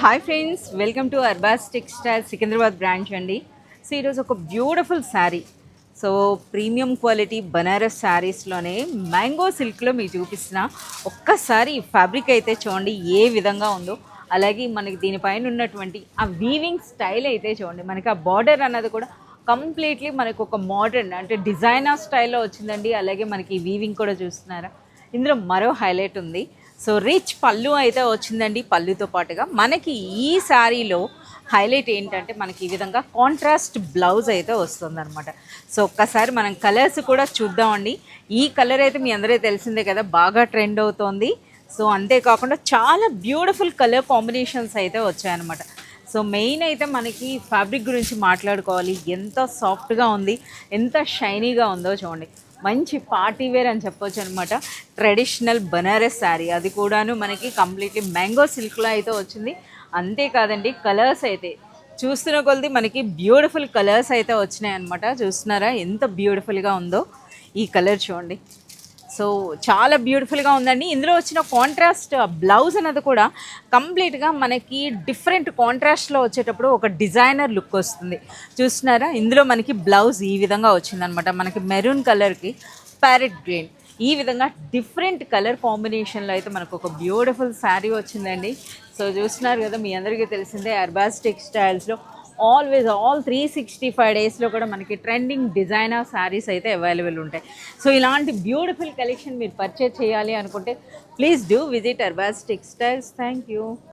Hi friends, welcome to Arbaz textile Secunderabad branch అండి. So ఈరోజు ఒక beautiful sari, so premium quality Banaras శారీస్లోనే మ్యాంగో సిల్క్లో మీకు చూపిస్తున్న ఒక్కసారి ఫ్యాబ్రిక్ అయితే చూడండి ఏ విధంగా ఉందో. అలాగే మనకి దీనిపైన ఉన్నటువంటి ఆ వీవింగ్ స్టైల్ అయితే చూడండి, మనకి ఆ బార్డర్ అన్నది కూడా కంప్లీట్లీ మనకు ఒక మోడర్న్ అంటే డిజైనర్ స్టైల్లో వచ్చిందండి. అలాగే మనకి వీవింగ్ కూడా చూస్తున్నారా, ఇందులో మరో హైలైట్ ఉంది. సో రిచ్ పళ్ళు అయితే వచ్చిందండి. పళ్ళుతో పాటుగా మనకి ఈ శారీలో హైలైట్ ఏంటంటే మనకి ఈ విధంగా కాంట్రాస్ట్ బ్లౌజ్ అయితే వస్తుందన్నమాట. సో ఒక్కసారి మనం కలర్స్ కూడా చూద్దామండి. ఈ కలర్ అయితే మీ అందరికీ తెలిసిందే కదా, బాగా ట్రెండ్ అవుతోంది. సో అంతేకాకుండా చాలా బ్యూటిఫుల్ కలర్ కాంబినేషన్స్ అయితే వచ్చాయన్నమాట. సో మెయిన్ అయితే మనకి ఫ్యాబ్రిక్ గురించి మాట్లాడుకోవాలి. ఎంత సాఫ్ట్గా ఉంది, ఎంత షైనీగా ఉందో చూడండి. మంచి పార్టీ వేర్ అని చెప్పొచ్చు అనమాట. ట్రెడిషనల్ బనారస్ శారీ, అది కూడాను మనకి కంప్లీట్లీ మ్యాంగో సిల్క్లో అయితే వచ్చింది. అంతేకాదండి, కలర్స్ అయితే చూస్తున్న కొలది మనకి బ్యూటిఫుల్ కలర్స్ అయితే వచ్చినాయి అనమాట. చూస్తున్నారా ఎంత బ్యూటిఫుల్గా ఉందో. ఈ కలర్ చూడండి, సో చాలా బ్యూటిఫుల్గా ఉందండి. ఇందులో వచ్చిన కాంట్రాస్ట్ బ్లౌజ్ అనేది కూడా కంప్లీట్గా మనకి డిఫరెంట్ కాంట్రాస్ట్లో వచ్చేటప్పుడు ఒక డిజైనర్ లుక్ వస్తుంది. చూస్తున్నారా, ఇందులో మనకి బ్లౌజ్ ఈ విధంగా వచ్చిందనమాట. మనకి మెరూన్ కలర్కి ప్యారెట్ గ్రీన్, ఈ విధంగా డిఫరెంట్ కలర్ కాంబినేషన్లో అయితే మనకు ఒక బ్యూటిఫుల్ శారీ వచ్చిందండి. సో చూస్తున్నారు కదా, మీ అందరికీ తెలిసిందే అర్బాస్ టెక్స్టైల్స్లో ఆల్వేస్ ఆల్ 365 డేస్లో కూడా మనకి ట్రెండింగ్ డిజైనర్ శారీస్ అయితే అవైలబుల్ ఉంటాయి. సో ఇలాంటి బ్యూటిఫుల్ కలెక్షన్ మీరు పర్చేజ్ చేయాలి అనుకుంటే please do visit Arbaz textiles. Thank you.